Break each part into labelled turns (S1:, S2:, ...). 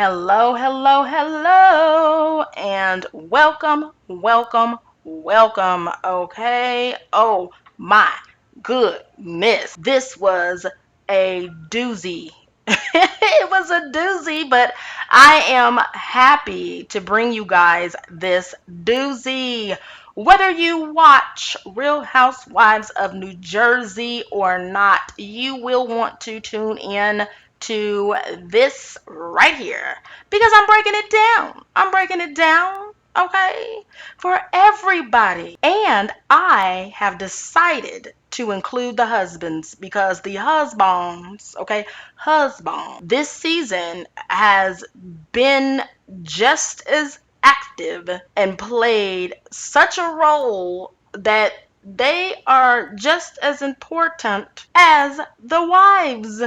S1: Hello, hello, hello, and welcome. Okay. Oh my goodness. This was a doozy. It was a doozy, but I am happy to bring you guys this doozy. Whether you watch Real Housewives of New Jersey or not, you will want to tune in to this right here because I'm breaking it down. Okay, for everybody. And I have decided to include the husbands because the husbands, this season has been just as active and played such a role that they are just as important as the wives.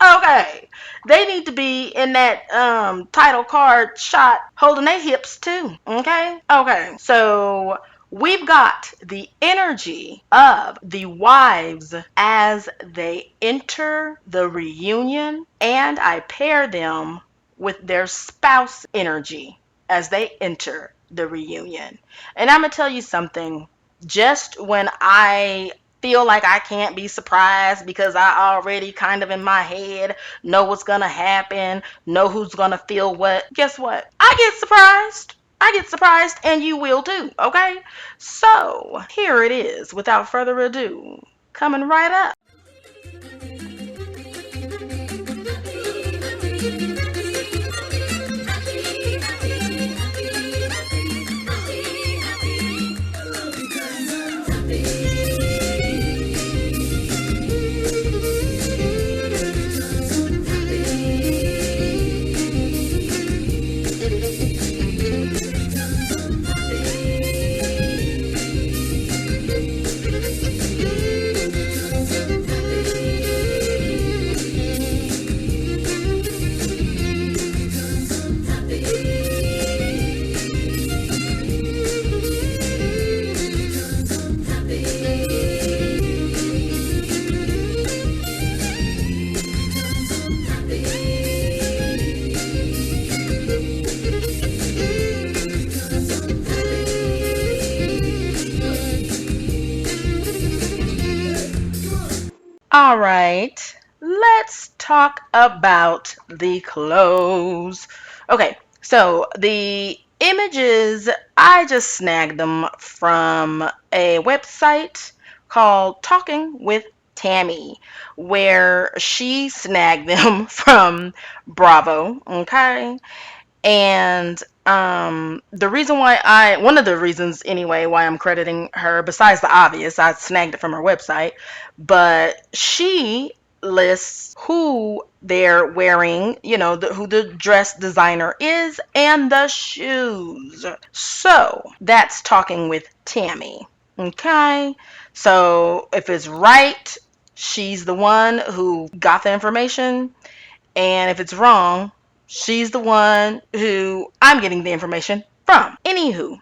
S1: Okay. They need to be in that title card shot holding their hips too. Okay. So we've got the energy of the wives as they enter the reunion, and I pair them with their spouse energy as they enter the reunion. And I'm going to tell you something. Just when I feel like I can't be surprised because I already kind of in my head know what's gonna happen, know who's gonna feel what. Guess what? I get surprised and you will too, okay? So here it is, without further ado, coming right up. All right, let's talk about the clothes. Okay, so the images, I just snagged them from a website called Talking with Tammy, where she snagged them from Bravo. Okay, and the reason why one of the reasons anyway why I'm crediting her, besides the obvious, I snagged it from her website, but she lists who they're wearing, who the dress designer is, and the shoes. So that's Talking with Tammy. Okay, so if it's right, she's the one who got the information, and if it's wrong, she's the one who I'm getting the information from. Anywho,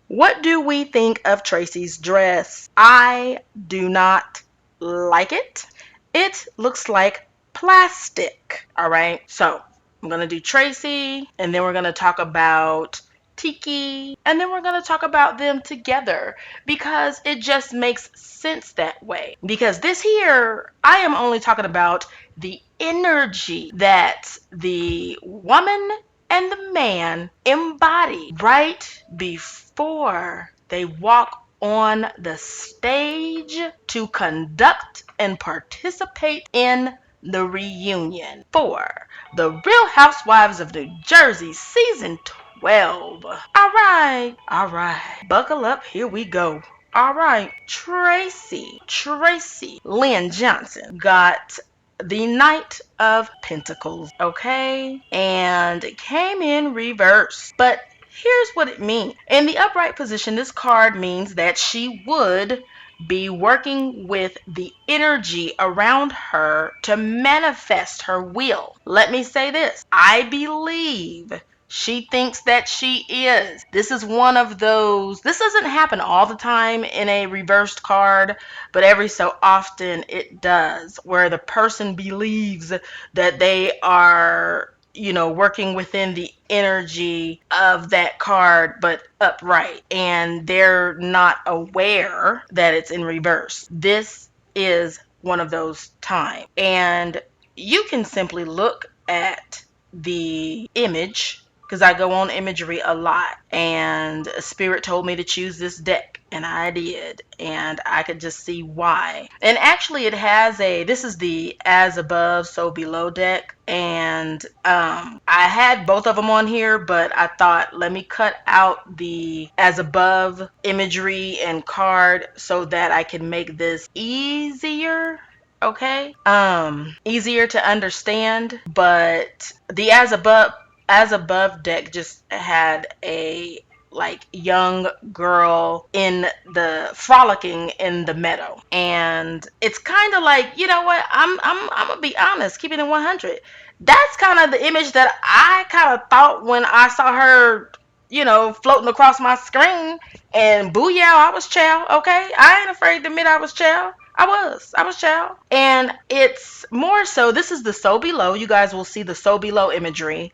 S1: what do we think of Tracy's dress? I do not like it. It looks like plastic. All right. So I'm going to do Tracy, and then we're going to talk about Tiki, and then we're going to talk about them together because it just makes sense that way. Because this here, I am only talking about the energy that the woman and the man embody right before they walk on the stage to conduct and participate in the reunion for the Real Housewives of New Jersey season 12. All right. Buckle up. Here we go. All right. Tracy Lynn Johnson got the Knight of Pentacles, okay? And it came in reverse. But here's what it means. In the upright position, this card means that she would be working with the energy around her to manifest her will. Let me say this. I believe she thinks that she is. This is one of those. This doesn't happen all the time in a reversed card, but every so often it does, where the person believes that they are working within the energy of that card, but upright. And they're not aware that it's in reverse. This is one of those times. And you can simply look at the image, because I go on imagery a lot, and Spirit told me to choose this deck, and I did, and I could just see why. And actually, this is the As Above, So Below deck, and I had both of them on here, but I thought, let me cut out the As Above imagery and card so that I can make this easier. Okay, easier to understand. But the As Above deck just had a like young girl in the frolicking in the meadow, and it's kind of like, you know what, I'm gonna be honest, keeping it 100, that's kind of the image that I kind of thought when I saw her, floating across my screen. And booyah, I was chow. Okay, I ain't afraid to admit I was chow. I was chow. And it's more so, this is the So Below. You guys will see the So Below imagery.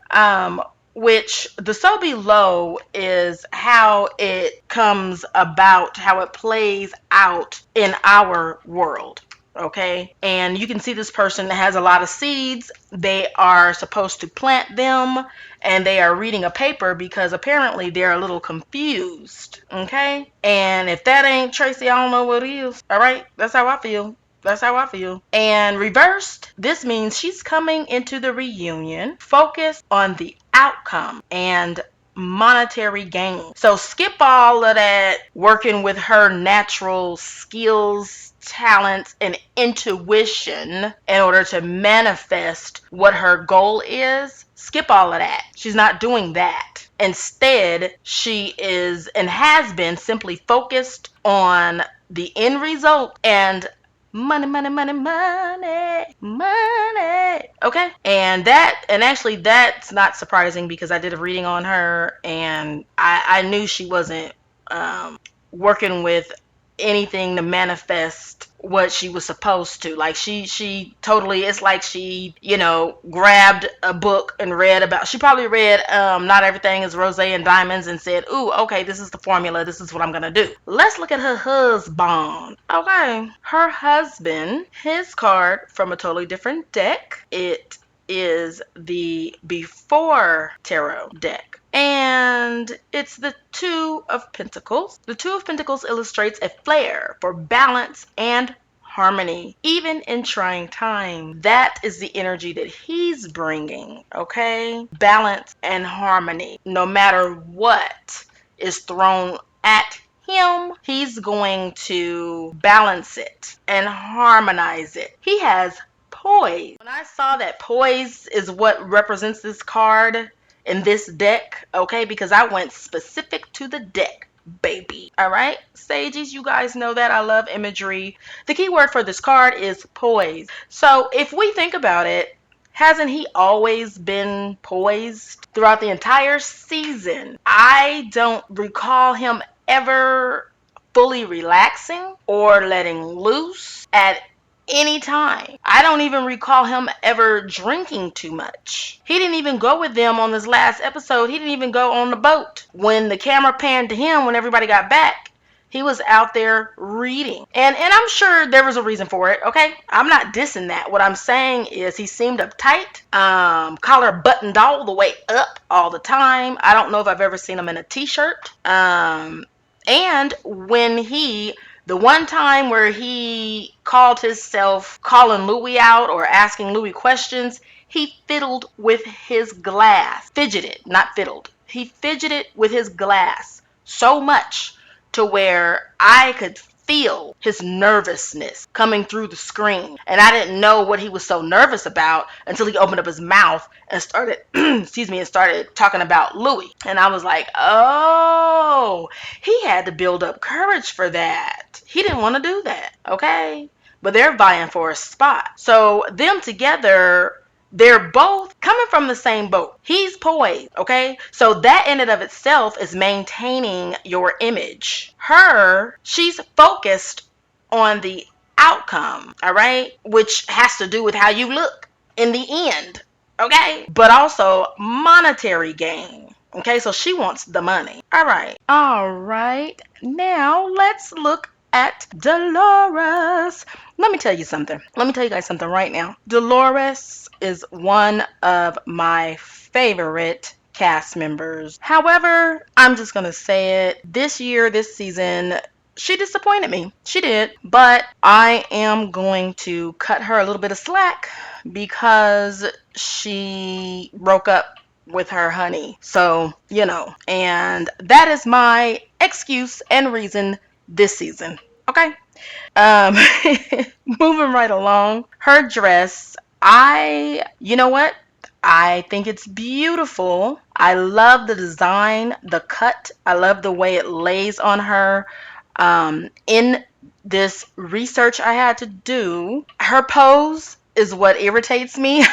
S1: Which the So Below is how it comes about, how it plays out in our world. Okay, and you can see this person has a lot of seeds. They are supposed to plant them, and they are reading a paper because apparently they're a little confused. Okay, and if that ain't Tracy, I don't know what is. All right, that's how I feel. That's how I feel. And reversed, this means she's coming into the reunion focused on the outcome and monetary gain. So skip all of that working with her natural skills, talents, and intuition in order to manifest what her goal is. Skip all of that. She's not doing that. Instead, she is and has been simply focused on the end result and money, money, money, money, money. Okay. And actually that's not surprising because I did a reading on her, and I knew she wasn't working with anything to manifest what she was supposed to. Like she totally, it's like she, grabbed a book and she probably read Not Everything Is Rose and Diamonds and said, ooh, okay, this is the formula, this is what I'm gonna do. Let's look at her husband. Okay, her husband, his card from a totally different deck. It is the Before Tarot deck. And it's the Two of Pentacles. The Two of Pentacles illustrates a flair for balance and harmony, even in trying times. That is the energy that he's bringing, okay? Balance and harmony. No matter what is thrown at him, he's going to balance it and harmonize it. He has poise. When I saw that poise is what represents this card in this deck, okay, because I went specific to the deck, baby. All right, sages, you guys know that I love imagery. The key word for this card is poise. So if we think about it, hasn't he always been poised throughout the entire season? I don't recall him ever fully relaxing or letting loose at any time. I don't even recall him ever drinking too much. He didn't even go with them on this last episode. He didn't even go on the boat. When the camera panned to him, when everybody got back, he was out there reading. And I'm sure there was a reason for it, okay? I'm not dissing that. What I'm saying is he seemed uptight, collar buttoned all the way up all the time. I don't know if I've ever seen him in a t-shirt. And when the one time where he called himself calling Louis out or asking Louis questions, he fiddled with his glass. Fidgeted, not fiddled. He fidgeted with his glass so much to where I could feel his nervousness coming through the screen. And I didn't know what he was so nervous about until he opened up his mouth and started, excuse me, and started talking about Louis. And I was like, oh, he had to build up courage for that. He didn't want to do that, okay? But they're vying for a spot. So them together, they're both coming from the same boat. He's poised, okay? So that in and of itself is maintaining your image. She's focused on the outcome, all right? Which has to do with how you look in the end. okay? But also monetary gain. Okay, so she wants the money. All right. All right. Now let's look at Dolores. Let me tell you something. Let me tell you guys something right now. Dolores is one of my favorite cast members. However, I'm just going to say it. This year, this season, she disappointed me. She did. But I am going to cut her a little bit of slack because she broke up with her honey. So, and that is my excuse and reason this season. Okay? Um, moving right along. Her dress, you know what? I think it's beautiful. I love the design, the cut. I love the way it lays on her. In this research I had to do, her pose is what irritates me.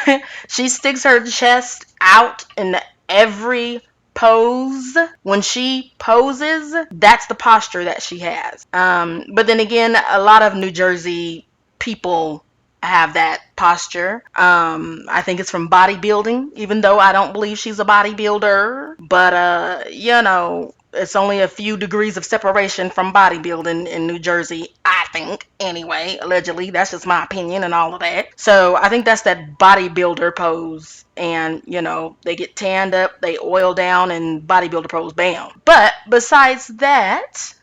S1: She sticks her chest out in every pose. When she poses, that's the posture that she has. But then again, a lot of New Jersey people have that posture. I think it's from bodybuilding, even though I don't believe she's a bodybuilder. But it's only a few degrees of separation from bodybuilding in New Jersey, I think. Anyway, allegedly, that's just my opinion and all of that. So I think that's that bodybuilder pose. And, they get tanned up, they oil down, and bodybuilder pose, bam. But besides that,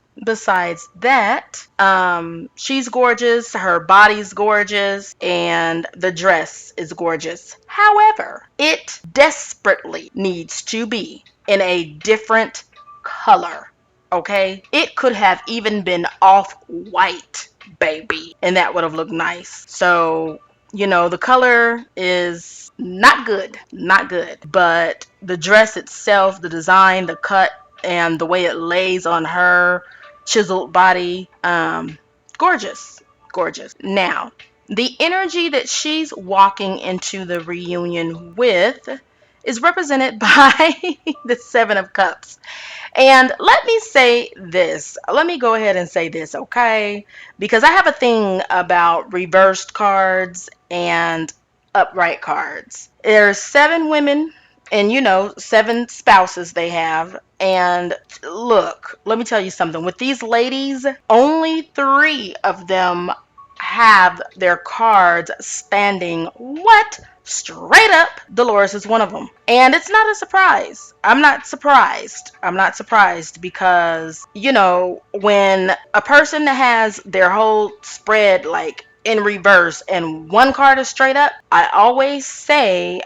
S1: she's gorgeous, her body's gorgeous, and the dress is gorgeous. However, it desperately needs to be in a different color. Okay? It could have even been off-white, baby, and that would have looked nice. So, the color is not good. Not good. But the dress itself, the design, the cut, and the way it lays on her chiseled body, gorgeous. Gorgeous. Now, the energy that she's walking into the reunion with is represented by the Seven of Cups. And let me say this. Let me go ahead and say this, okay? Because I have a thing about reversed cards and upright cards. There's 7 women and 7 spouses they have. And look, let me tell you something. With these ladies, only 3 of them have their cards standing. What? Straight up, Dolores is one of them. And it's not a surprise. I'm not surprised. I'm not surprised because, when a person has their whole spread like in reverse and one card is straight up, I always say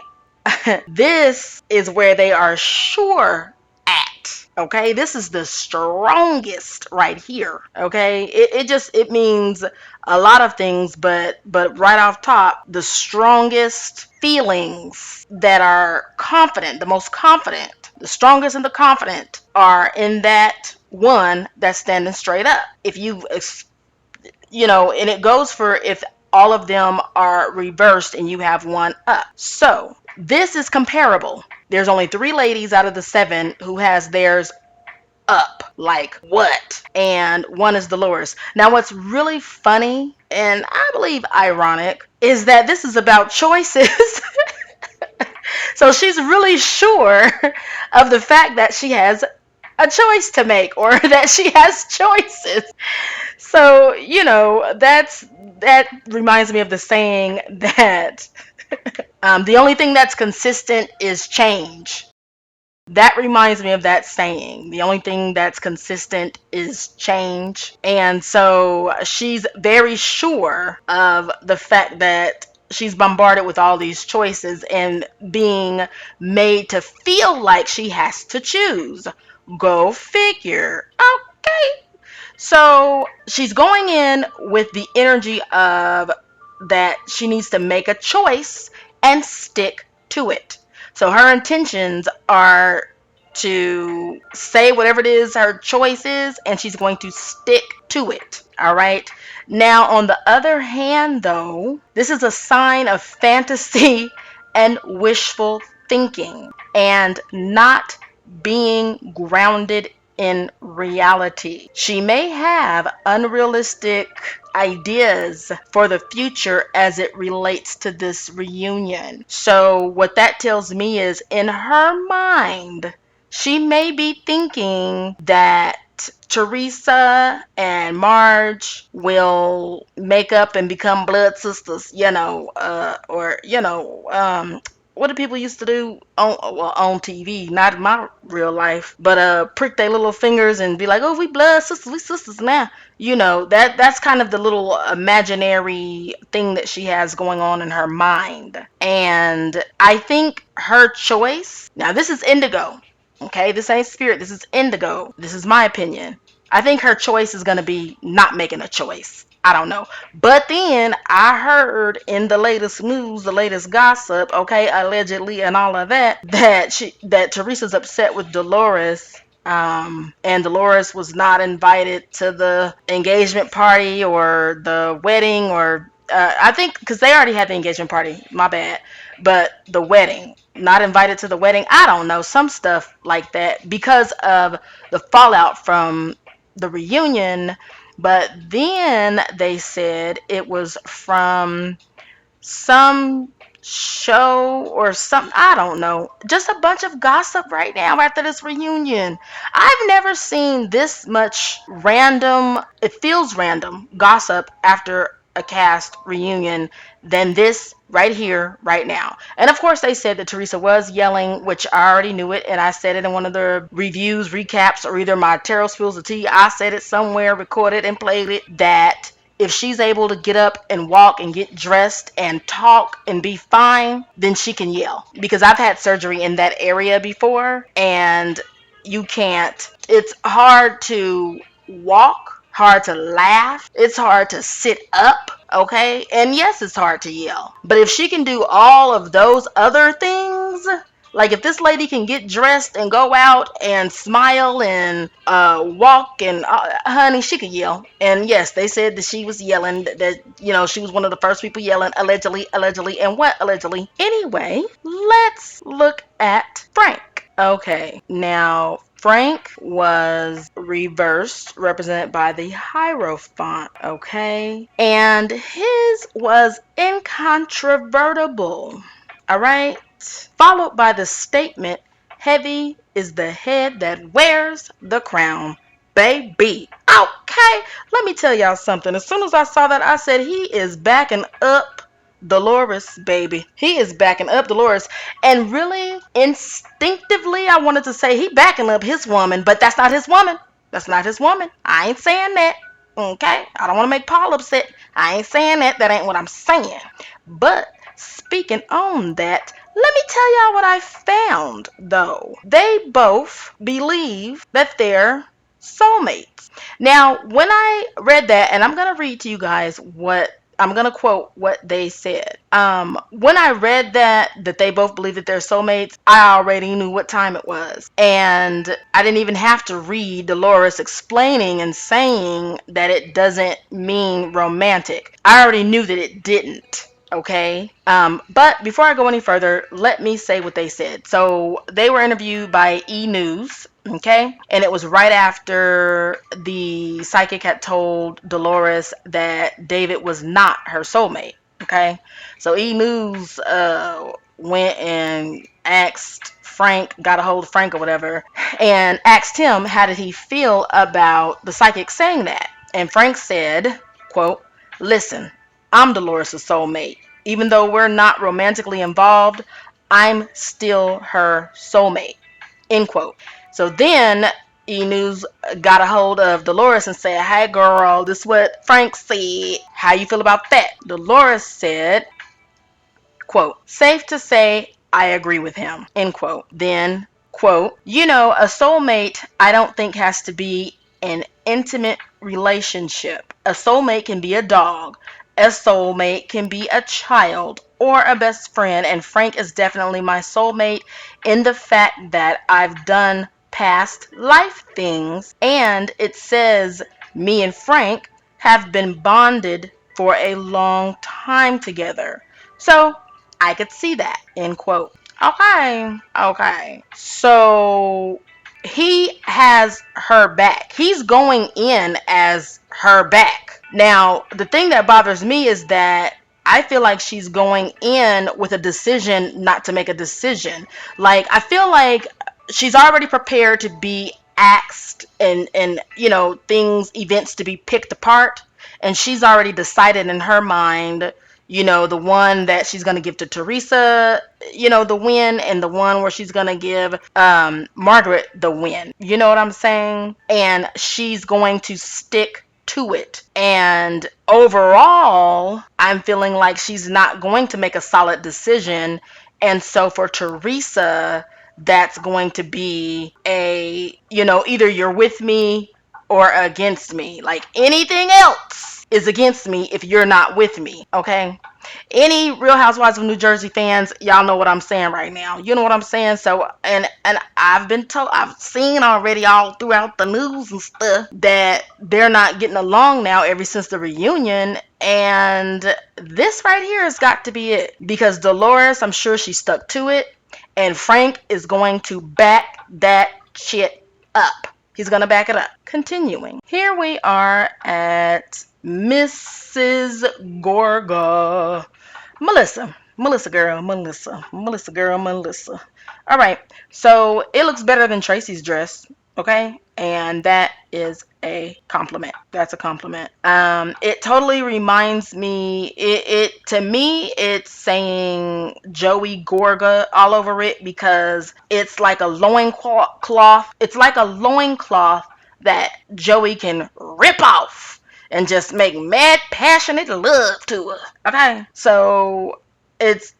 S1: this is where they are sure at. Okay, this is the strongest right here. Okay, it means a lot of things, but right off top, the strongest feelings that are confident, the most confident, the strongest and the confident are in that one that's standing straight up. If and it goes for if all of them are reversed and you have one up. So this is comparable. There's only 3 ladies out of the 7 who has theirs up. Like what? And one is Dolores. Now what's really funny and I believe ironic is that this is about choices. So she's really sure of the fact that she has a choice to make or that she has choices. So, that reminds me of the saying that the only thing that's consistent is change. That reminds me of that saying. The only thing that's consistent is change. And so she's very sure of the fact that she's bombarded with all these choices and being made to feel like she has to choose. Go figure. Okay. So she's going in with the energy of that she needs to make a choice and stick to it. So her intentions are to say whatever it is her choice is, and she's going to stick to it. All right. Now, on the other hand, though, this is a sign of fantasy and wishful thinking and not being grounded in reality. She may have unrealistic ideas for the future as it relates to this reunion. So, what that tells me is in her mind, she may be thinking that Teresa and Marge will make up and become blood sisters, what do people used to do on TV, not in my real life, but prick their little fingers and be like, "Oh, we blood sisters, we sisters now." That's kind of the little imaginary thing that she has going on in her mind. And I think her choice, now this is indigo. Okay, this ain't spirit, this is indigo. This is my opinion. I think her choice is going to be not making a choice. I don't know. But then I heard in the latest news, the latest gossip, okay, allegedly and all of that, that Teresa's upset with Dolores. And Dolores was not invited to the engagement party or the wedding, or I think because they already had the engagement party, my bad, but the wedding, not invited to the wedding. I don't know, some stuff like that because of the fallout from the reunion. But then they said it was from some show or something. I don't know. Just a bunch of gossip right now after this reunion. I've never seen this much random, it feels random, gossip after a cast reunion than this right here, right now. And of course, they said that Teresa was yelling, which I already knew it, and I said it in one of the reviews, recaps, or either my tarot spills of tea. I said it somewhere, recorded and played it, that if she's able to get up and walk and get dressed and talk and be fine, then she can yell. Because I've had surgery in that area before, and you can't. It's hard to walk, hard to laugh, it's hard to sit up, okay? And yes, it's hard to yell. But if she can do all of those other things, like if this lady can get dressed and go out and smile and walk and honey, she could yell. And yes, they said that she was yelling, that she was one of the first people yelling, allegedly, and what allegedly. Anyway, let's look at Frank. Okay, now Frank was reversed, represented by the Hierophant, okay? And his was incontrovertible, all right? Followed by the statement, heavy is the head that wears the crown, baby. Okay, let me tell y'all something. As soon as I saw that, I said, he is backing up Dolores, baby. He is backing up Dolores. And really, instinctively, I wanted to say he backing up his woman, but that's not his woman. That's not his woman. I ain't saying that. Okay? I don't want to make Paul upset. I ain't saying that. That ain't what I'm saying. But speaking on that, let me tell y'all what I found, though. They both believe that they're soulmates. Now, when I read that, and I'm going to read to you guys what I'm going to quote what they said. When I read that they both believe that they're soulmates, I already knew what time it was. And I didn't even have to read Dolores explaining and saying that it doesn't mean romantic. I already knew that it didn't. Okay. But before I go any further, let me say what they said. So they were interviewed by E! News. Okay. And it was right after the psychic had told Dolores that David was not her soulmate. Okay. So E! News went and asked Frank, got a hold of Frank or whatever, and asked him how did he feel about the psychic saying that. And Frank said, quote, "Listen, I'm Dolores' soulmate. Even though we're not romantically involved, I'm still her soulmate." End quote. So then E! News got a hold of Dolores and said, "Hey girl, this is what Frank said. How you feel about that?" Dolores said, quote, "Safe to say I agree with him." End quote. Then, quote, "A soulmate I don't think has to be an intimate relationship. A soulmate can be a dog. A soulmate can be a child or a best friend, and Frank is definitely my soulmate in the fact that I've done past life things, and it says me and Frank have been bonded for a long time together. So I could see that." End quote. Okay. So he has her back. He's going in as her back. Now, the thing that bothers me is that I feel like she's going in with a decision not to make a decision. Like, I feel like she's already prepared to be axed and things, events to be picked apart. And she's already decided in her mind, the one that she's going to give to Teresa, the win, and the one where she's going to give Margaret the win. You know what I'm saying? And she's going to stick to it. And overall, I'm feeling like she's not going to make a solid decision. And so for Teresa, that's going to be either you're with me or against me. Like anything else is against me if you're not with me, okay? Any Real Housewives of New Jersey fans, y'all know what I'm saying right now. You know what I'm saying? So, and I've been told, I've seen already all throughout the news and stuff that they're not getting along now ever since the reunion. And this right here has got to be it, because Dolores, I'm sure she stuck to it, and Frank is going to back that shit up. He's going to back it up. Continuing. Here we are at Mrs. Gorga. Melissa girl, Melissa. All right. So it looks better than Tracy's dress. Okay. And that is a compliment. That's a compliment. It totally reminds me, it to me, it's saying Joey Gorga all over it, because it's like a loincloth. It's like a loincloth that Joey can rip off and just make mad passionate love to her. Okay. So it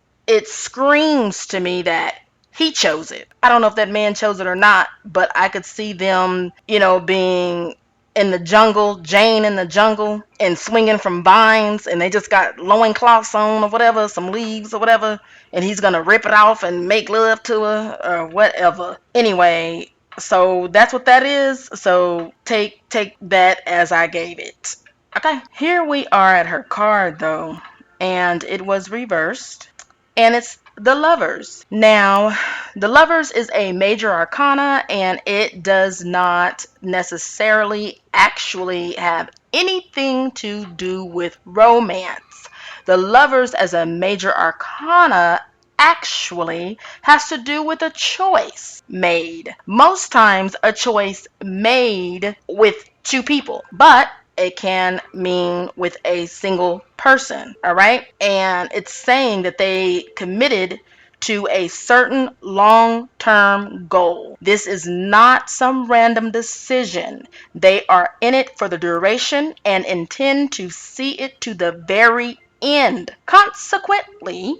S1: screams to me that he chose it. I don't know if that man chose it or not, but I could see them, being in the jungle, Jane in the jungle, and swinging from vines, and they just got loincloths on or whatever, some leaves or whatever, and he's gonna rip it off and make love to her or whatever. Anyway, so that's what that is. So take that as I gave it. Okay. Here we are at her card though, and it was reversed, and it's the Lovers. Now, the Lovers is a major arcana, and it does not necessarily actually have anything to do with romance. The Lovers as a major arcana actually has to do with a choice made. Most times a choice made with two people, but it can mean with a single person, all right? And it's saying that they committed to a certain long-term goal. This is not some random decision. They are in it for the duration and intend to see it to the very end. Consequently,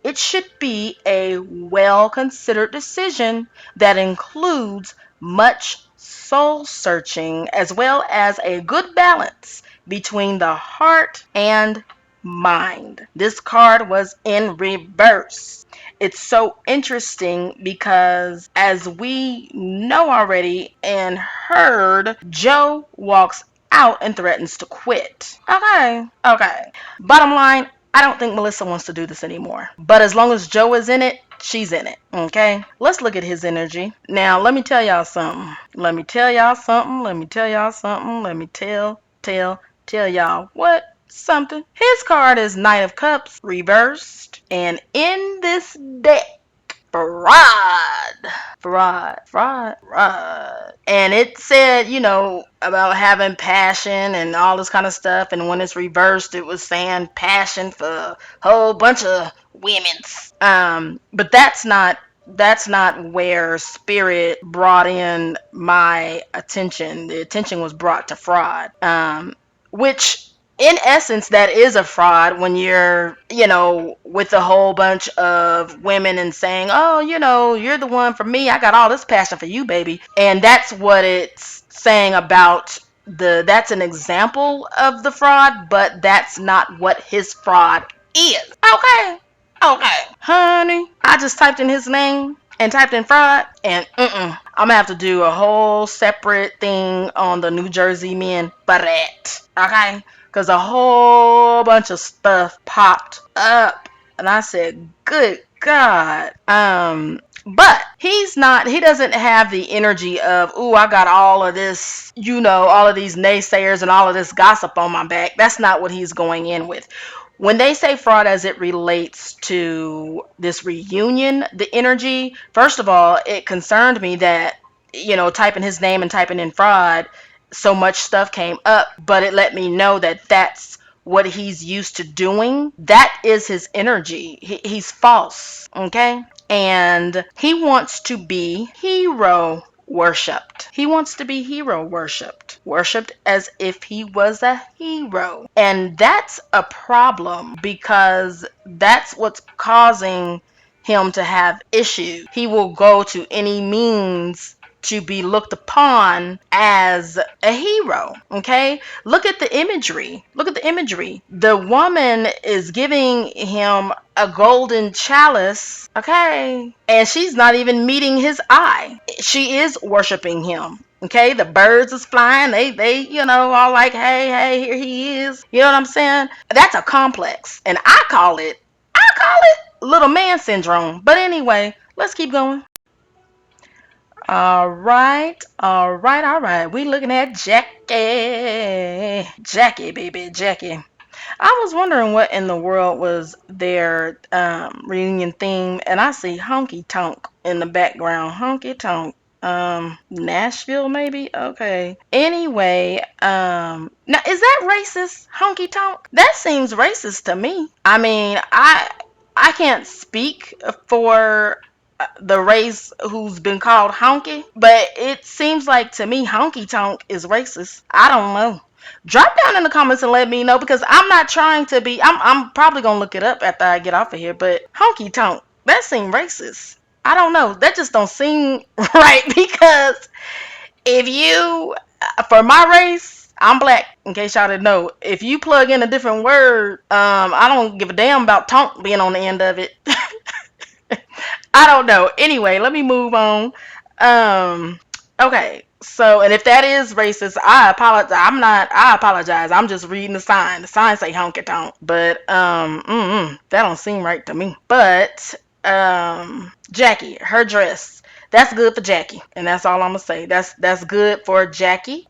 S1: it should be a well-considered decision that includes much soul searching as well as a good balance between the heart and mind. This card was in reverse. It's so interesting because, as we know already and heard, Joe walks out and threatens to quit. Okay. Bottom line, I don't think Melissa wants to do this anymore. But as long as Joe is in it, she's in it. Okay? Let's look at his energy. Now, let me tell y'all something. Let me tell y'all what? Something. His card is Knight of Cups reversed. And in this deck, fraud. And it said, about having passion and all this kind of stuff. And when it's reversed, it was saying passion for a whole bunch of women's. But that's not where spirit brought in my attention. The attention was brought to fraud. Which in essence, that is a fraud when you're, with a whole bunch of women and saying, oh, you're the one for me. I got all this passion for you, baby. And that's what it's saying about that's an example of the fraud, but that's not what his fraud is. Okay. Honey, I just typed in his name and typed in fraud, and I'm gonna have to do a whole separate thing on the New Jersey men for that. Okay? Because a whole bunch of stuff popped up, and I said, good God. But he doesn't have the energy of, ooh, I got all of this, all of these naysayers and all of this gossip on my back. That's not what he's going in with. When they say fraud as it relates to this reunion, the energy, first of all, it concerned me that, typing his name and typing in fraud, so much stuff came up, but it let me know that that's what he's used to doing. That is his energy. He's false, okay? And he wants to be hero worshipped. He wants to be hero worshipped. Worshipped as if he was a hero. And that's a problem because that's what's causing him to have issues. He will go to any means to be looked upon as a hero. Okay? Look at the imagery. Look at the imagery. The woman is giving him a golden chalice, okay? And she's not even meeting his eye. She is worshiping him. Okay, the birds is flying. They, all like, hey, here he is. You know what I'm saying? That's a complex, and I call it little man syndrome. But anyway, let's keep going. All right, all right, all right. We looking at Jackie. Jackie, baby, Jackie. I was wondering what in the world was their reunion theme, and I see honky tonk in the background. Honky tonk. Nashville maybe? Okay. Anyway, now is that racist? Honky tonk? That seems racist to me. I mean, I can't speak for the race who's been called honky, but it seems like to me honky tonk is racist. I don't know. Drop down in the comments and let me know because I'm not trying to be. I'm probably gonna look it up after I get off of here. But honky tonk, that seems racist. I don't know. That just don't seem right because if you, for my race, I'm black. In case y'all didn't know, if you plug in a different word, I don't give a damn about tonk being on the end of it. I don't know. Anyway, let me move on. Okay. So, and if that is racist, I apologize. I apologize. I'm just reading the sign. The sign say honky tonk, but that don't seem right to me. But Jackie, her dress. That's good for Jackie, and that's all I'm gonna say. That's good for Jackie.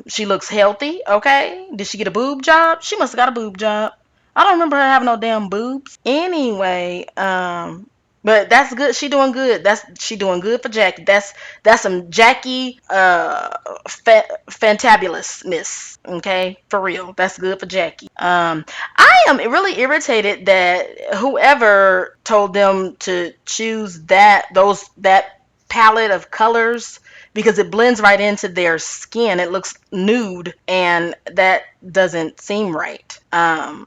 S1: She looks healthy. Okay. Did she get a boob job? She must have got a boob job. I don't remember her having no damn boobs. Anyway, but that's good. She doing good. She doing good for Jackie. That's some Jackie fantabulousness. Okay, for real. That's good for Jackie. I am really irritated that whoever told them to choose that palette of colors because it blends right into their skin. It looks nude, and that doesn't seem right.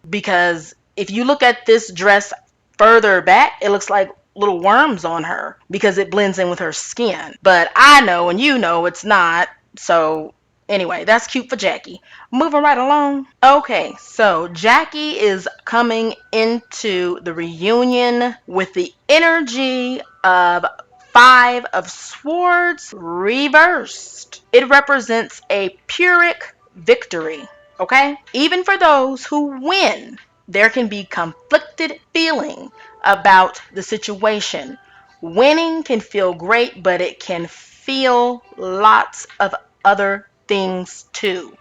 S1: Because if you look at this dress further back, it looks like little worms on her because it blends in with her skin. But I know and you know it's not. So anyway, that's cute for Jackie. Moving right along. Okay, so Jackie is coming into the reunion with the energy of Five of Swords reversed. It represents a Pyrrhic victory. Okay? Even for those who win, there can be conflicted feeling about the situation. Winning can feel great, but it can feel lots of other things too.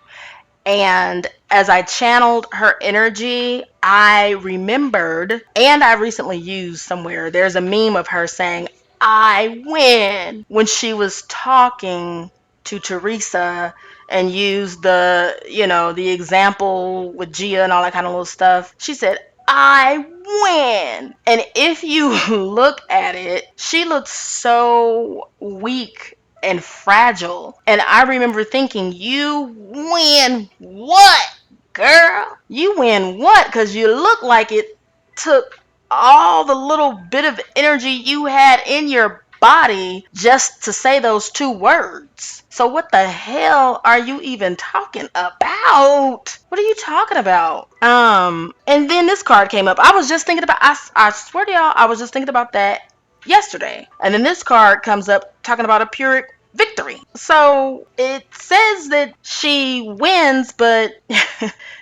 S1: And as I channeled her energy, I remembered, and I recently used somewhere, there's a meme of her saying, I win, when she was talking to Teresa and used the example with Gia and all that kind of little stuff. She said, I win. And if you look at it, she looks so weak and fragile. And I remember thinking, you win what, girl? You win what? Because you look like it took all the little bit of energy you had in your body just to say those two words. So what the hell are you even talking about? What are you talking about? And then this card came up. I was just thinking about, I swear to y'all, I was just thinking about that yesterday. And then this card comes up talking about a Pyrrhic victory. So it says that she wins, but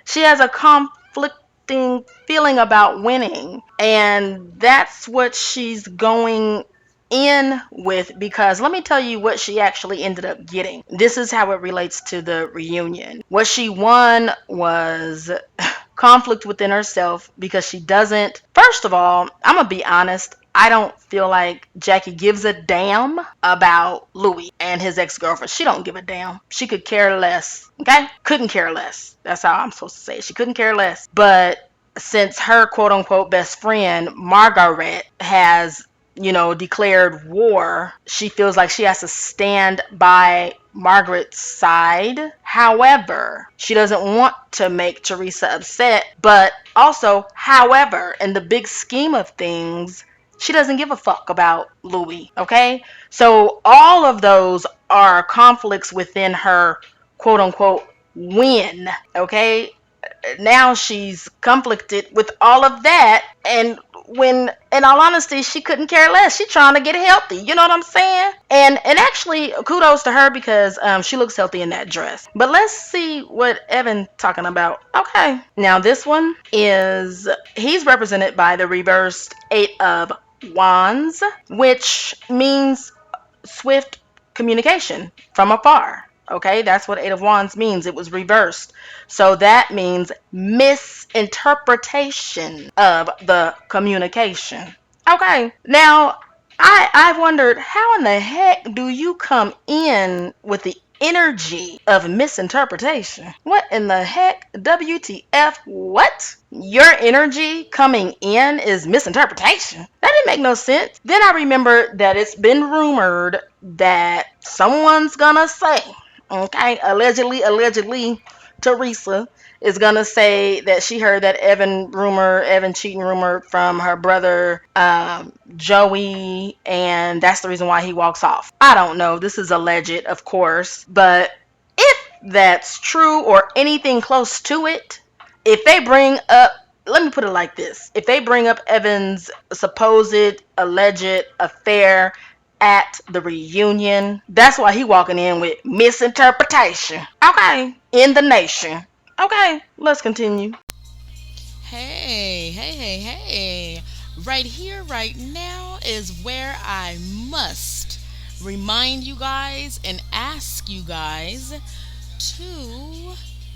S1: she has a conflicting feeling about winning. And that's what she's going in with, because let me tell you what she actually ended up getting. This is how it relates to the reunion. What she won was conflict within herself, because she doesn't, first of all, I'm gonna be honest, I don't feel like Jackie gives a damn about Louis and his ex-girlfriend. She don't give a damn. She could care less. Okay? Couldn't care less. That's how I'm supposed to say it. She couldn't care less. But since her quote unquote best friend, Margaret, has, declared war, she feels like she has to stand by Margaret's side. However, she doesn't want to make Teresa upset, but also, however, in the big scheme of things, she doesn't give a fuck about Louis, okay? So all of those are conflicts within her quote unquote win, okay? Now she's conflicted with all of that, and when in all honesty she couldn't care less. She's trying to get healthy, you know what I'm saying? And actually kudos to her, because she looks healthy in that dress. But let's see what Evan talking about. Okay, now this one is, he's represented by the reversed 8 of Wands, which means swift communication from afar. Okay, that's what 8 of Wands means. It was reversed. So that means misinterpretation of the communication. Okay, now I've wondered, how in the heck do you come in with the energy of misinterpretation? What in the heck? WTF? What? Your energy coming in is misinterpretation? That didn't make no sense. Then I remember that it's been rumored that someone's gonna say, okay, allegedly, Teresa is gonna say that she heard that Evan cheating rumor from her brother Joey, and that's the reason why he walks off. I don't know. This is alleged, of course, but if that's true or anything close to it, if they bring up, let me put it like this: if they bring up Evan's supposed alleged affair at the reunion, that's why he walking in with misinterpretation. Okay, in the nation. Okay, let's continue.
S2: Hey, hey, hey, hey. Right here, right now is where I must remind you guys and ask you guys to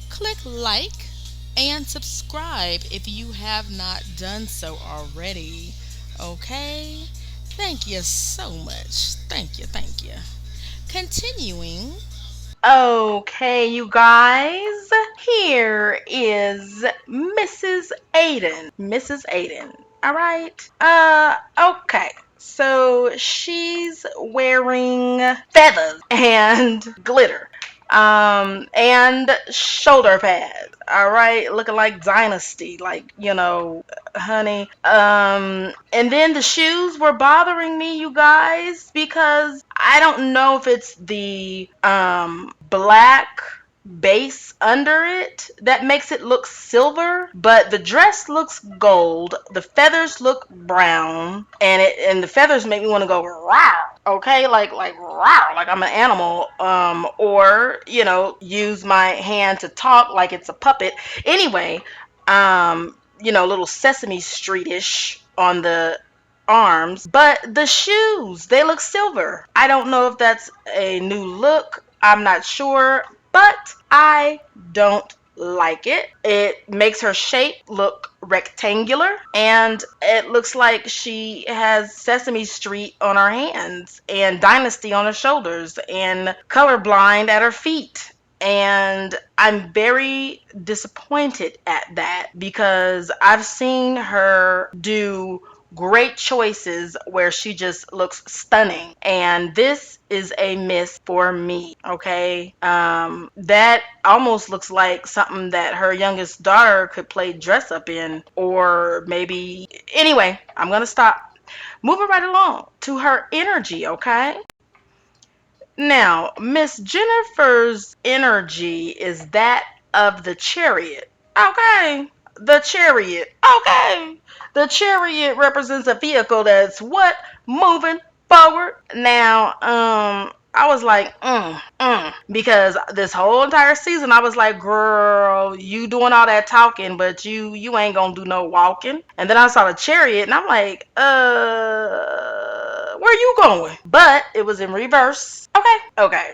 S2: click like and subscribe if you have not done so already. Okay? Thank you so much. Thank you, thank you. Continuing.
S1: Okay, you guys, here is Mrs. Aiden. Mrs. Aiden. All right. Okay. So she's wearing feathers and glitter. And shoulder pads. All right, looking like Dynasty, like, honey. And then the shoes were bothering me, you guys, because I don't know if it's the black base under it that makes it look silver, but the dress looks gold, the feathers look brown, and the feathers make me want to go wow. Okay, like wow, like I'm an animal, or use my hand to talk like it's a puppet. Anyway, little Sesame Street-ish on the arms, but the shoes, they look silver. I don't know if that's a new look. I'm not sure, but I don't like it. It makes her shape look rectangular, and it looks like she has Sesame Street on her hands and Dynasty on her shoulders and colorblind at her feet. And I'm very disappointed at that, because I've seen her do great choices where she just looks stunning, and this is a miss for me. Okay, that almost looks like something that her youngest daughter could play dress up in, or maybe. Anyway, I'm gonna stop. Moving right along to her energy. Okay, now Miss Jennifer's energy is that of the Chariot. Okay, the Chariot. Okay, the Chariot represents a vehicle that's what, moving forward. Now, I was like, because this whole entire season I was like, girl, you doing all that talking, but you ain't gonna do no walking. And then I saw the Chariot, and I'm like, where you going? But it was in reverse. Okay, okay.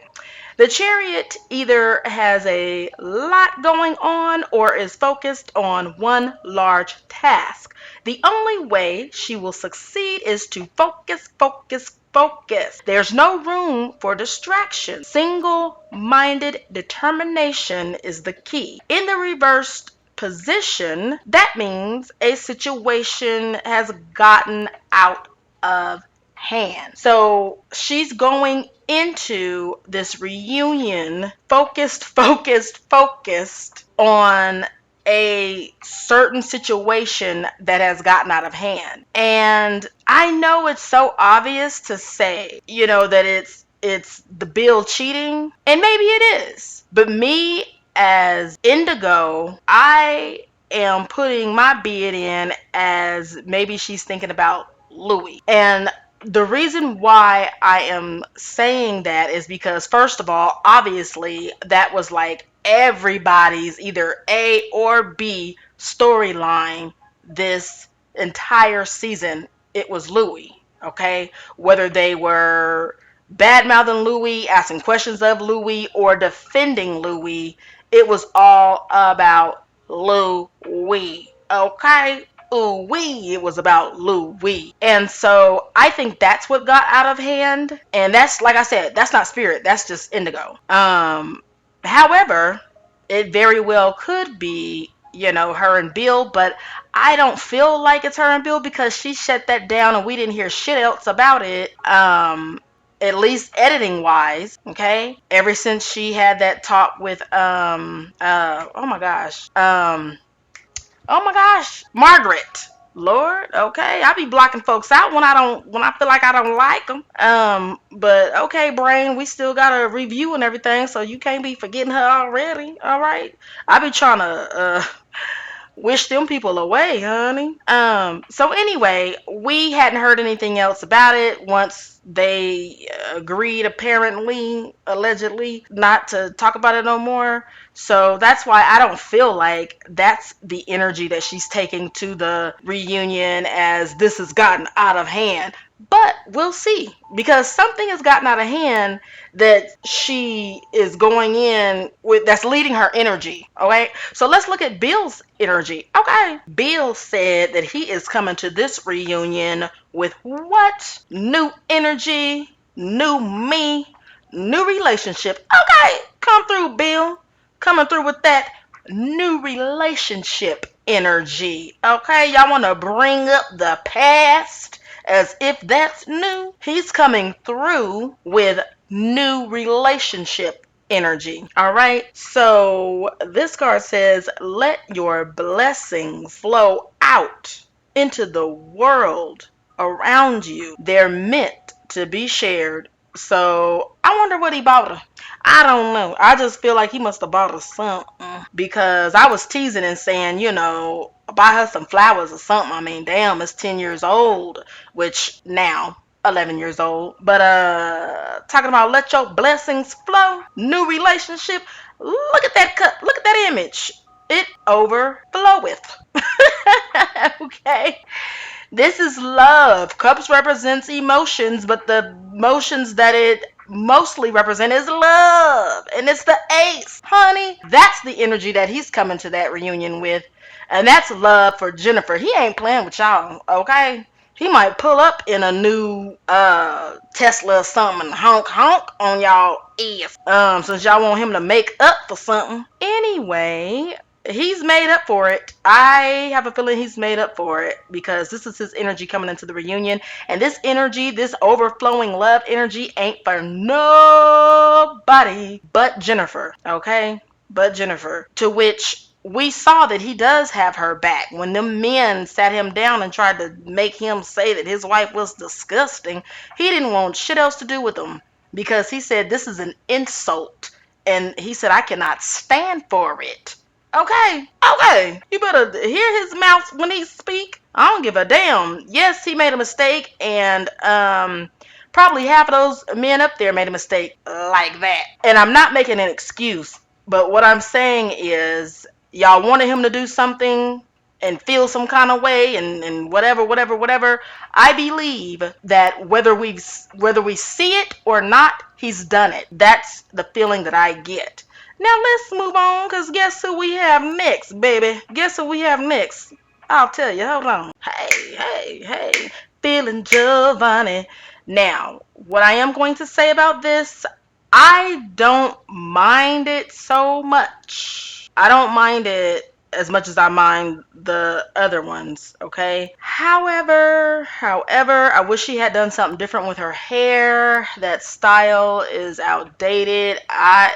S1: The chariot either has a lot going on or is focused on one large task. The only way she will succeed is to focus, focus, focus. There's no room for distraction. Single minded determination is the key. In the reversed position, that means a situation has gotten out of hand. So she's going into this reunion focused, focused, focused on a certain situation that has gotten out of hand. And I know it's so obvious to say, that it's the Bill cheating, and maybe it is. But me as Indigo, I am putting my bid in as maybe she's thinking about Louis. And the reason why I am saying that is because, first of all, obviously, that was like everybody's either A or B storyline this entire season. It was Louis, okay? Whether they were bad mouthing Louis, asking questions of Louis, or defending Louis, it was all about Louis, okay? Ooh wee, it was about Louis. And so I think that's what got out of hand. And that's, like I said, that's not spirit, that's just Indigo. However, it very well could be, her and Bill, but I don't feel like it's her and Bill because she shut that down and we didn't hear shit else about it. At least editing wise, okay? Ever since she had that talk with Margaret. Lord, okay. I be blocking folks out when I feel like I don't like them. But okay, brain, we still got a review and everything, so you can't be forgetting her already. All right. I be trying to wish them people away, honey. So anyway, we hadn't heard anything else about it once they agreed, apparently, allegedly, not to talk about it no more. So that's why I don't feel like that's the energy that she's taking to the reunion, as this has gotten out of hand. But we'll see, because something has gotten out of hand that she is going in with, that's leading her energy. Okay, so let's look at Bill's energy. Okay, Bill said that he is coming to this reunion with what? New energy, new me, new relationship. Okay, come through, Bill. Coming through with that new relationship energy. Okay, y'all want to bring up the past as if that's new? He's coming through with new relationship energy. All right, so this card says, let your blessings flow out into the world around you. They're meant to be shared. So I wonder what he bought her. I don't know. I just feel like he must have bought her something, because I was teasing and saying, buy her some flowers or something. I mean, damn, it's 10 years old, which now 11 years old. But talking about let your blessings flow, new relationship. Look at that cut. Look at that image. It overfloweth. Okay. This is love. Cups represents emotions, but the emotions that it mostly represent is love. And it's the ace. Honey, that's the energy that he's coming to that reunion with. And that's love for Jennifer. He ain't playing with y'all, okay? He might pull up in a new Tesla or something and honk honk on y'all ass. Since y'all want him to make up for something. Anyway, he's made up for it. I have a feeling he's made up for it, because this is his energy coming into the reunion. And this energy, this overflowing love energy, ain't for nobody but Jennifer, okay? But Jennifer. To which we saw that he does have her back. When them men sat him down and tried to make him say that his wife was disgusting, he didn't want shit else to do with them, because he said this is an insult. And he said, I cannot stand for it. Okay, okay. You better hear his mouth when he speak. I don't give a damn. Yes, he made a mistake, and probably half of those men up there made a mistake like that. And I'm not making an excuse, but what I'm saying is, y'all wanted him to do something and feel some kind of way and whatever. I believe that whether we see it or not, he's done it. That's the feeling that I get. Now let's move on, cause guess who we have next, baby? Guess who we have next? I'll tell you. Hold on. Hey. Feeling Giovanni. Now, what I am going to say about this, I don't mind it so much. I don't mind it as much as I mind the other ones, okay? However, I wish she had done something different with her hair. That style is outdated.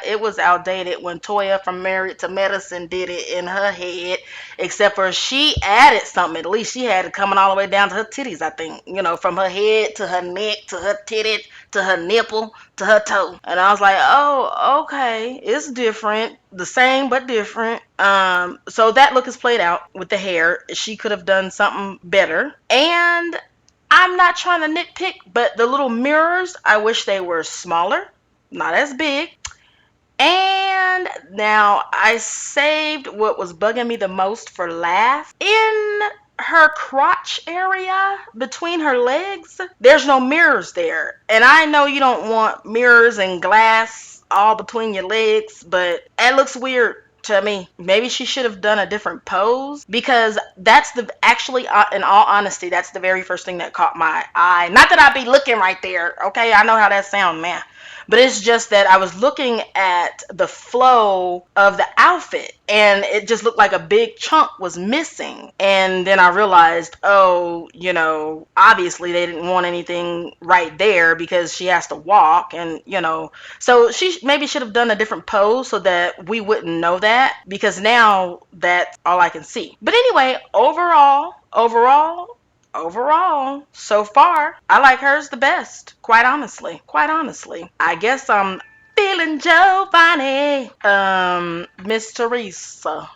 S1: It was outdated when Toya from Married to Medicine did it in her head, except for she added something. At least she had it coming all the way down to her titties, I think. From her head to her neck to her titty to her nipple to her toe. And I was like, oh, okay, it's different. The same but different. So that look is played out with the hair. She could have done something better. And I'm not trying to nitpick, but the little mirrors, I wish they were smaller, not as big. And now I saved what was bugging me the most for last. In her crotch area between her legs, there's no mirrors there. And I know you don't want mirrors and glass all between your legs, but it looks weird to me. Maybe she should have done a different pose, because that's the actually, in all honesty, that's the very first thing that caught my eye. Not that I be looking right there, okay? I know how that sounds, man. But it's just that I was looking at the flow of the outfit and it just looked like a big chunk was missing. And then I realized, oh, obviously they didn't want anything right there because she has to walk and. So she maybe should have done a different pose so that we wouldn't know that, because now that's all I can see. But anyway, overall, so far, I like hers the best. Quite honestly. I guess I'm feeling Giovanni. Miss Teresa.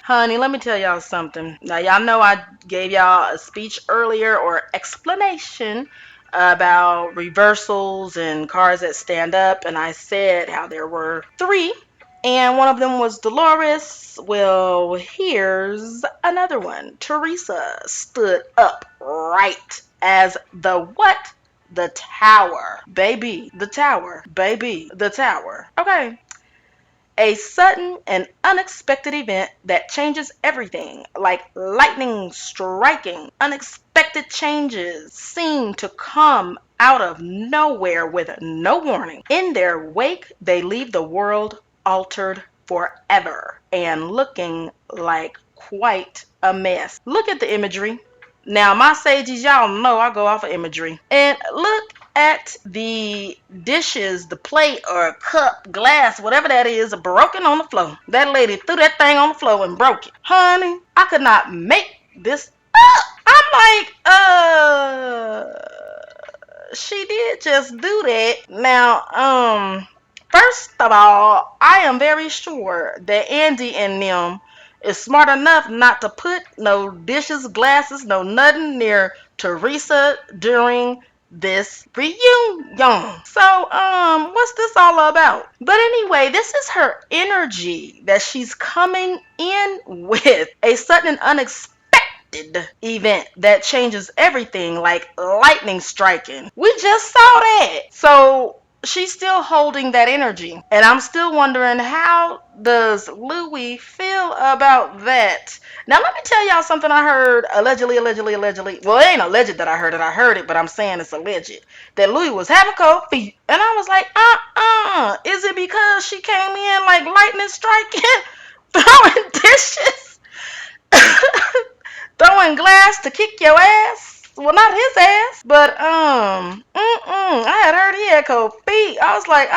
S1: Honey, let me tell y'all something. Now, y'all know I gave y'all a speech earlier, or explanation, about reversals and cars that stand up, and I said how there were three, and one of them was Dolores. Well, here's another one. Teresa stood up right as the what? The tower. Baby, the tower. Baby, the tower. Okay. A sudden and unexpected event that changes everything, like lightning striking. Unexpected changes seem to come out of nowhere with no warning. In their wake, they leave the world altered forever and looking like quite a mess. Look at the imagery. Now, my sages, y'all know I go off of imagery. And look at the dishes, the plate or cup, glass, whatever that is, broken on the floor. That lady threw that thing on the floor and broke it. Honey, I could not make this up. I'm like, she did just do that. Now, first of all, I am very sure that Andy and them is smart enough not to put no dishes, glasses, no nothing near Teresa during this reunion. So, what's this all about? But anyway, this is her energy that she's coming in with. A sudden unexpected event that changes everything, like lightning striking. We just saw that. So she's still holding that energy, and I'm still wondering, how does Louis feel about that? Now let me tell y'all something I heard allegedly. Well, it ain't alleged that I heard it, but I'm saying it's alleged that Louis was having cold feet, and I was like, is it because she came in like lightning striking, throwing dishes, throwing glass to kick your ass? Well, not his ass, but I had heard he had cold feet. I was like,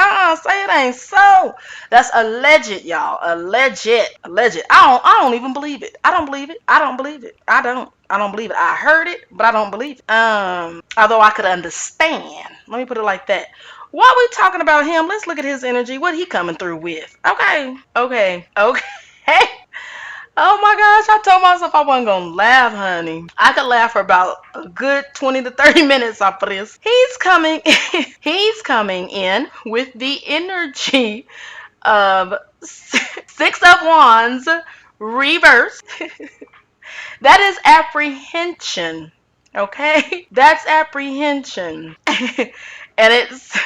S1: say it ain't so. That's alleged, y'all. Alleged. I don't even believe it. I don't believe it. I don't believe it. I don't believe it. I heard it, but I don't believe it. Although I could understand. Let me put it like that. While we talking about him, let's look at his energy. What he coming through with? Okay. Oh my gosh, I told myself I wasn't gonna laugh, honey. I could laugh for about a good 20 to 30 minutes off of this. He's coming in with the energy of Six of Wands Reverse. That is apprehension. Okay? That's apprehension. And it's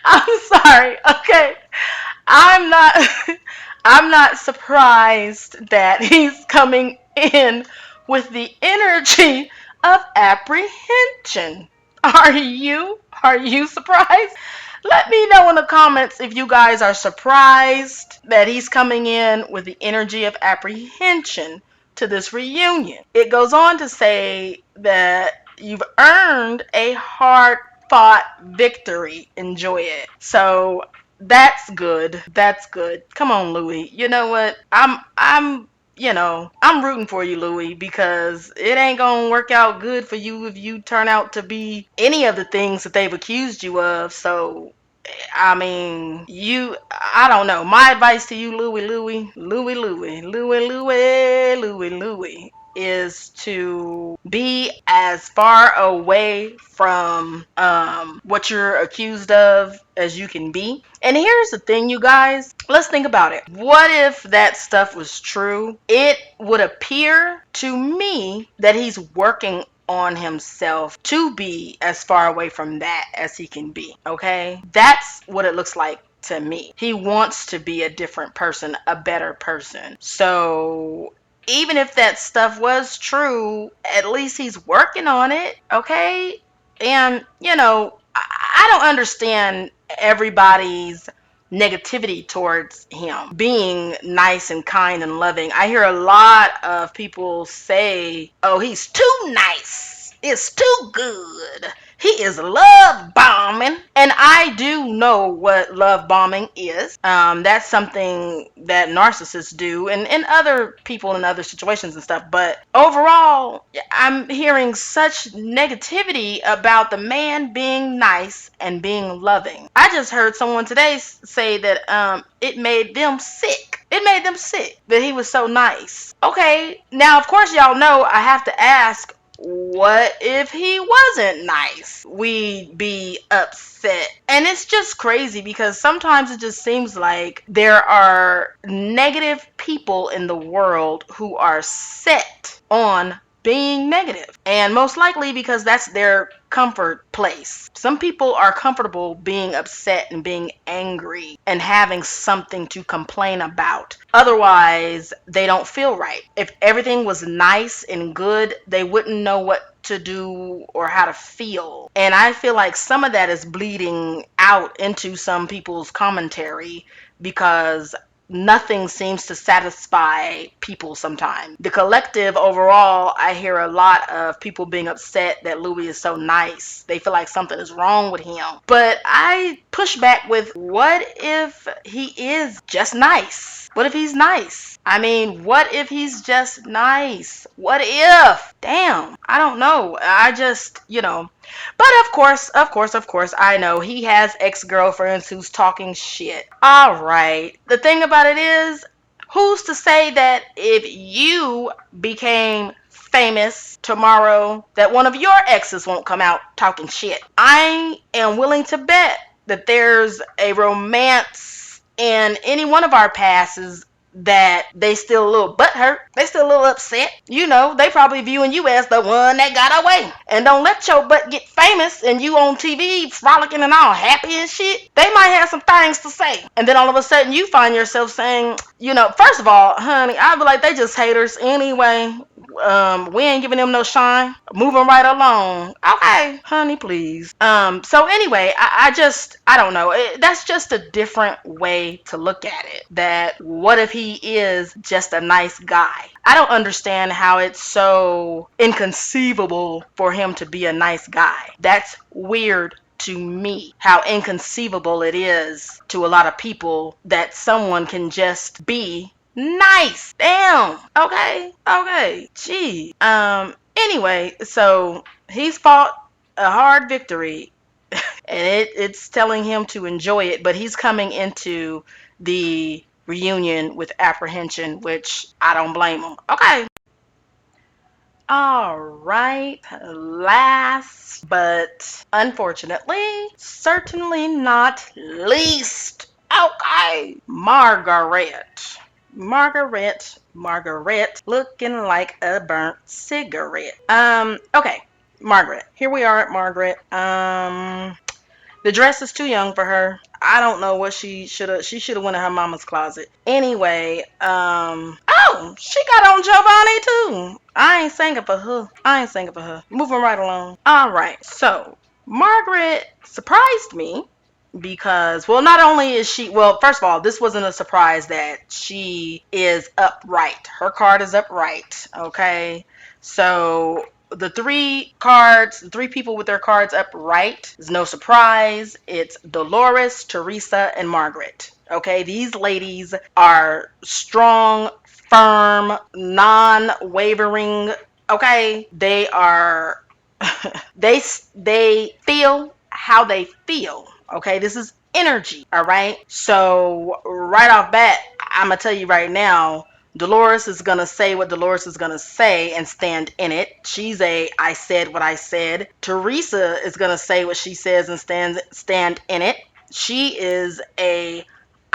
S1: I'm sorry. Okay. I'm not I'm not surprised that he's coming in with the energy of apprehension. Are you? Are you surprised? Let me know in the comments if you guys are surprised that he's coming in with the energy of apprehension to this reunion. It goes on to say that you've earned a hard fought victory. Enjoy it. So that's good. That's good. Come on, Louis. You know what? I'm rooting for you, Louis, because it ain't gonna work out good for you if you turn out to be any of the things that they've accused you of. So I mean, I don't know. My advice to you, Louis, is to be as far away from what you're accused of as you can be. And here's the thing, you guys. Let's think about it. What if that stuff was true? It would appear to me that he's working on himself to be as far away from that as he can be. Okay? That's what it looks like to me. He wants to be a different person, a better person. So even if that stuff was true, at least he's working on it. Okay? And, I don't understand everybody's negativity towards him being nice and kind and loving. I hear a lot of people say, oh, he's too nice. It's too good. He is love bombing. And I do know what love bombing is. That's something that narcissists do and other people in other situations and stuff. But overall, I'm hearing such negativity about the man being nice and being loving. I just heard someone today say that it made them sick. It made them sick that he was so nice. Okay, now of course y'all know I have to ask, what if he wasn't nice? We'd be upset. And it's just crazy because sometimes it just seems like there are negative people in the world who are set on being negative. And most likely because that's their comfort place. Some people are comfortable being upset and being angry and having something to complain about. Otherwise, they don't feel right. If everything was nice and good, they wouldn't know what to do or how to feel. And I feel like some of that is bleeding out into some people's commentary because nothing seems to satisfy people sometimes. The collective overall, I hear a lot of people being upset that Louis is so nice. They feel like something is wrong with him. But I push back with, what if he is just nice? What if he's nice? I mean, what if he's just nice? What if? Damn, I don't know. I just, But of course, I know he has ex-girlfriends who's talking shit. All right. The thing about it is, who's to say that if you became famous tomorrow, that one of your exes won't come out talking shit? I am willing to bet that there's a romance in any one of our pasts that they still a little butthurt. They still a little upset. They probably viewing you as the one that got away. And don't let your butt get famous and you on TV frolicking and all happy and shit. They might have some things to say. And then all of a sudden you find yourself saying, first of all, honey, I be like, they just haters anyway. We ain't giving them no shine. Moving right along. Okay, honey, please. So anyway, I don't know. That's just a different way to look at it. That what if he is just a nice guy? I don't understand how it's so inconceivable for him to be a nice guy. That's weird to me, how inconceivable it is to a lot of people that someone can just be nice. Damn. Okay. Gee. Anyway, so he's fought a hard victory and it's telling him to enjoy it, but he's coming into the reunion with apprehension, which I don't blame him. Okay. All right. Last but unfortunately, certainly not least, Okay. Margaret, looking like a burnt cigarette. Okay. Margaret. Here we are at Margaret. The dress is too young for her. I don't know what she should have went in her mama's closet. Anyway, oh, she got on Giovanni too. I ain't singing for her. Moving right along. All right. So, Margaret surprised me because, well, not only is she, well, first of all, this wasn't a surprise that she is upright. Her card is upright, okay? So the three people with their cards upright is no surprise. It's Dolores, Teresa, and Margaret. Okay, these ladies are strong, firm, non-wavering. Okay, they are they feel how they feel. Okay, this is energy. All right, so right off bat, I'm gonna tell you right now, Dolores is gonna say what Dolores is gonna say and stand in it. She's a I said what I said. Teresa is gonna say what she says and stand in it. She is a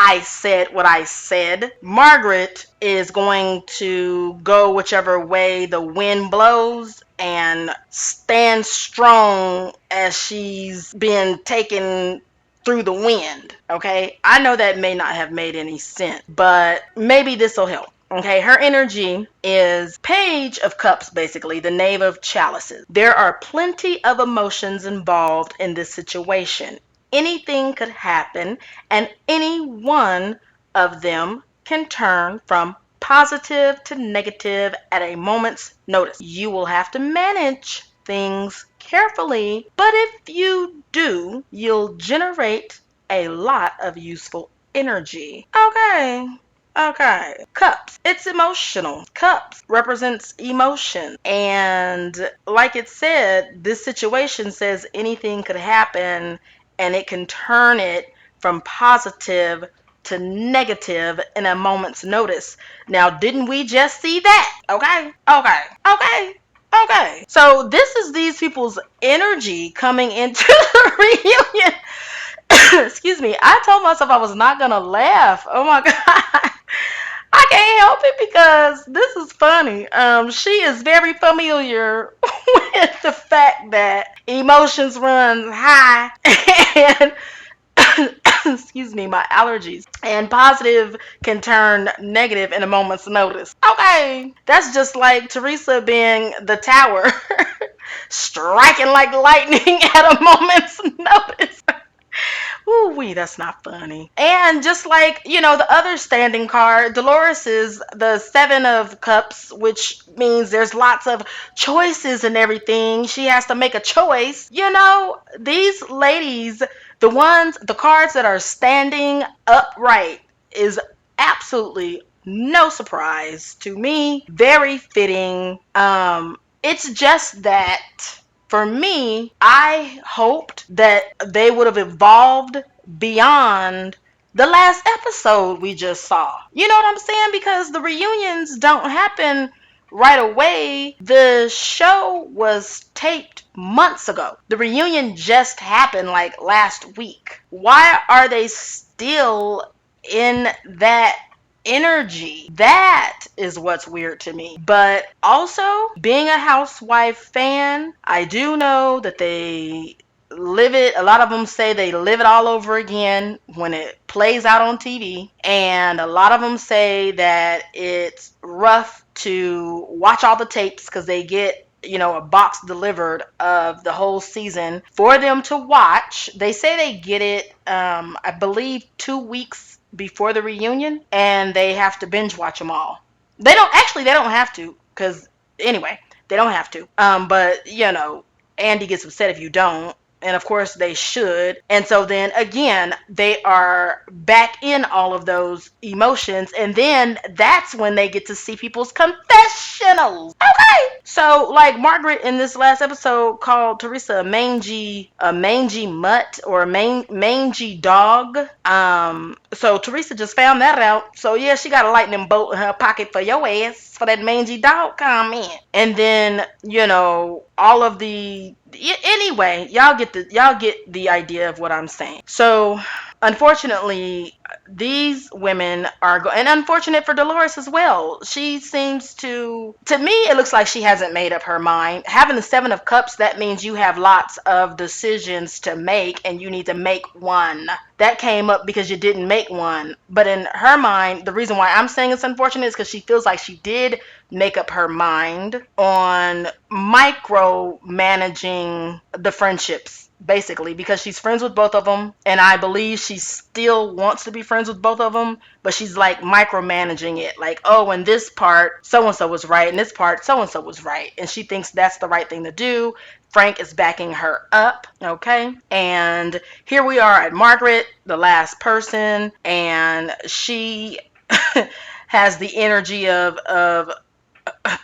S1: I said what I said. Margaret is going to go whichever way the wind blows and stand strong as she's been taken through the wind. Okay, I know that may not have made any sense, but maybe this will help. Okay, her energy is Page of Cups, basically, the Knave of Chalices. There are plenty of emotions involved in this situation. Anything could happen, and any one of them can turn from positive to negative at a moment's notice. You will have to manage things carefully, but if you do, you'll generate a lot of useful energy. Okay. Okay. Cups. It's emotional. Cups represents emotion. And like it said, this situation says anything could happen and it can turn it from positive to negative in a moment's notice. Now, didn't we just see that? Okay. Okay. Okay. Okay. So this is these people's energy coming into the reunion. Excuse me. I told myself I was not gonna laugh. Oh my god. I can't help it because this is funny. She is very familiar with the fact that emotions run high and excuse me, my allergies. And positive can turn negative in a moment's notice. Okay, that's just like Teresa being the tower, striking like lightning at a moment's notice. Ooh, wee, that's not funny. And just like, the other standing card, Dolores is the Seven of Cups, which means there's lots of choices and everything. She has to make a choice. These ladies, the cards that are standing upright is absolutely no surprise to me. Very fitting. It's just that for me, I hoped that they would have evolved beyond the last episode we just saw. You know what I'm saying? Because the reunions don't happen right away. The show was taped months ago. The reunion just happened like last week. Why are they still in that energy? That is what's weird to me. But also, being a Housewife fan, I do know that they live it. A lot of them say they live it all over again when it plays out on TV. And a lot of them say that it's rough to watch all the tapes because they get a box delivered of the whole season for them to watch. They say they get it, I believe, 2 weeks before the reunion, and they have to binge watch them all. They don't have to, because anyway, they don't have to. But Andy gets upset if you don't. And of course they should. And so then again, they are back in all of those emotions. And then that's when they get to see people's confessionals. Okay. So like Margaret in this last episode called Teresa a mangy mutt or a mangy dog. So Teresa just found that out. So yeah, she got a lightning bolt in her pocket for your ass for that mangy dog comment. And then, all of the anyway, y'all get the idea of what I'm saying. So unfortunately, these women are and unfortunate for Dolores as well. She seems to me it looks like she hasn't made up her mind. Having the 7 of Cups, that means you have lots of decisions to make and you need to make one. That came up because you didn't make one. But in her mind, the reason why I'm saying it's unfortunate is because she feels like she did make up her mind on micro managing the friendships, basically, because she's friends with both of them, and I believe she still wants to be friends with both of them, but she's like micromanaging it, like, oh, in this part so and so was right, in this part so and so was right, and she thinks that's the right thing to do. Frank is backing her up, okay? And here we are at Margaret, the last person, and she has the energy of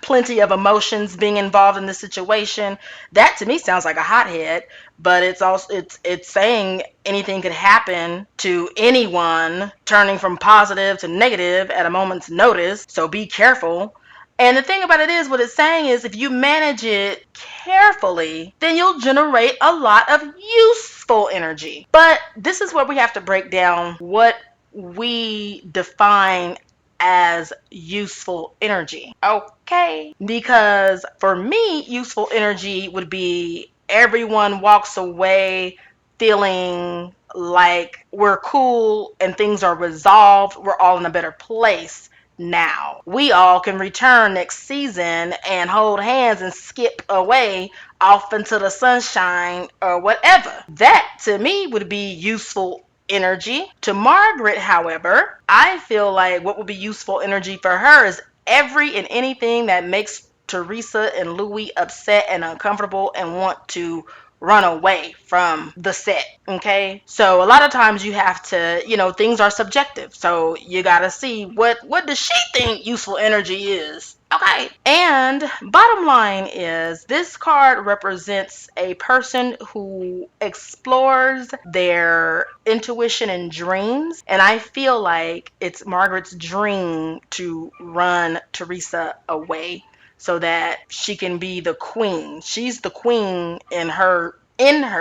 S1: plenty of emotions being involved in this situation. That to me sounds like a hothead, but it's also it's saying anything could happen to anyone, turning from positive to negative at a moment's notice. So be careful. And the thing about it is, what it's saying is, if you manage it carefully, then you'll generate a lot of useful energy. But this is where we have to break down what we define as useful energy. Okay. Because for me, useful energy would be everyone walks away feeling like we're cool and things are resolved. We're all in a better place now. We all can return next season and hold hands and skip away off into the sunshine or whatever. That to me would be useful energy. To Margaret, however, I feel like what would be useful energy for her is every and anything that makes Teresa and Louis upset and uncomfortable and want to run away from the set. Okay, so a lot of times you have to, things are subjective, so you gotta see what does she think useful energy is. Okay, and bottom line is this card represents a person who explores their intuition and dreams, and I feel like it's Margaret's dream to run Teresa away so that she can be the queen. She's the queen in her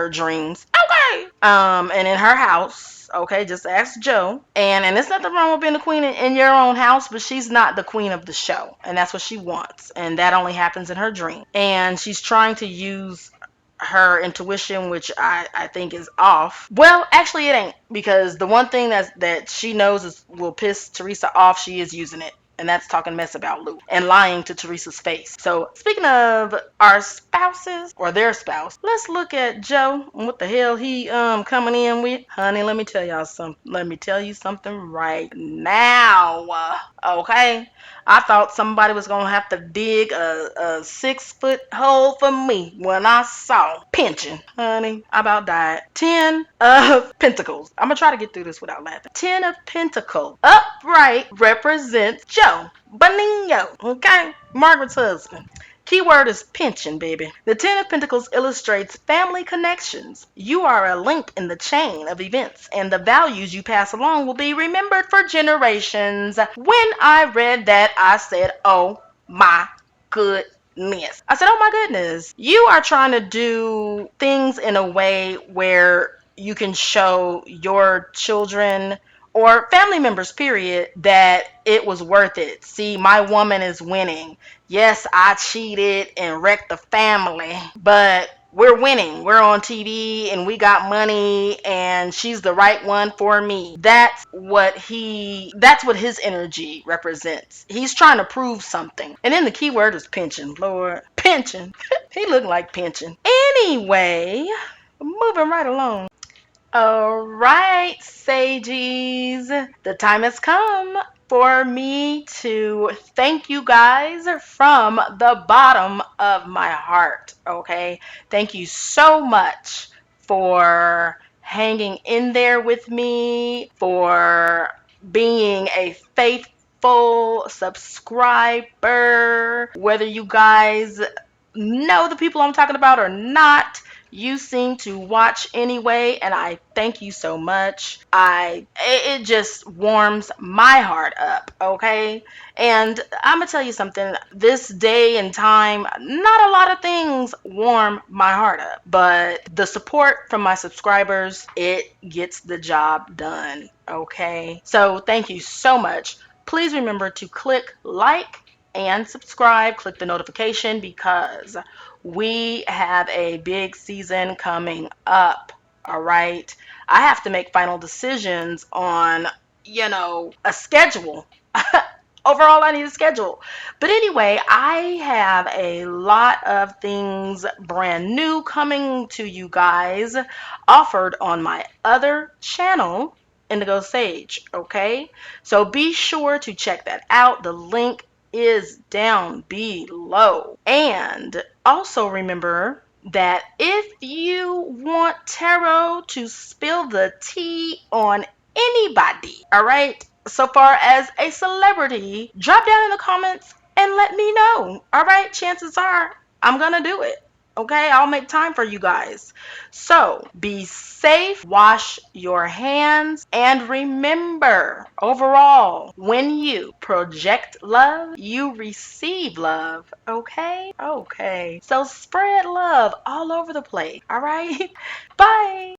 S1: dreams. Okay. And in her house. Okay, just ask Joe. And there's nothing wrong with being the queen in your own house, but she's not the queen of the show. And that's what she wants. And that only happens in her dream. And she's trying to use her intuition, which I think is off. Well, actually it ain't, because the one thing that she knows will piss Teresa off, she is using it. And that's talking mess about Lou and lying to Teresa's face. So speaking of our spouses or their spouse, let's look at Joe and what the hell he coming in with. Honey, let me tell y'all something. Let me tell you something right now. Okay? I thought somebody was gonna have to dig a 6-foot hole for me when I saw pinching. Honey, I about died. 10 of Pentacles. I'm gonna try to get through this without laughing. 10 of Pentacles. Upright represents Joe Bonino. Okay? Margaret's husband. Keyword is pension, baby. The 10 of Pentacles illustrates family connections. You are a link in the chain of events, and the values you pass along will be remembered for generations. When I read that, I said, oh my goodness. I said, oh my goodness. You are trying to do things in a way where you can show your children or family members, period, that it was worth it. See, my woman is winning. Yes, I cheated and wrecked the family, but we're winning. We're on TV and we got money and she's the right one for me. That's what his energy represents. He's trying to prove something. And then the key word is pension. Lord, pension. He looked like pension. Anyway, moving right along. All right, Sages, the time has come for me to thank you guys from the bottom of my heart. Okay, thank you so much for hanging in there with me, for being a faithful subscriber, whether you guys know the people I'm talking about or not. You seem to watch anyway, and I thank you so much. It just warms my heart up, okay? And I'm gonna tell you something. This day and time, not a lot of things warm my heart up, but the support from my subscribers, it gets the job done, okay? So thank you so much. Please remember to click like and subscribe, click the notification because we have a big season coming up. All right. I have to make final decisions on, a schedule. Overall, I need a schedule. But anyway, I have a lot of things brand new coming to you guys offered on my other channel, Indigo Sage. Okay. So be sure to check that out. The link is down below. And also remember that if you want tarot to spill the tea on anybody, all right, so far as a celebrity, drop down in the comments and let me know. All right, chances are I'm gonna do it. Okay, I'll make time for you guys. So be safe, wash your hands, and remember overall, when you project love, you receive love. Okay? Okay. So spread love all over the place. All right? Bye.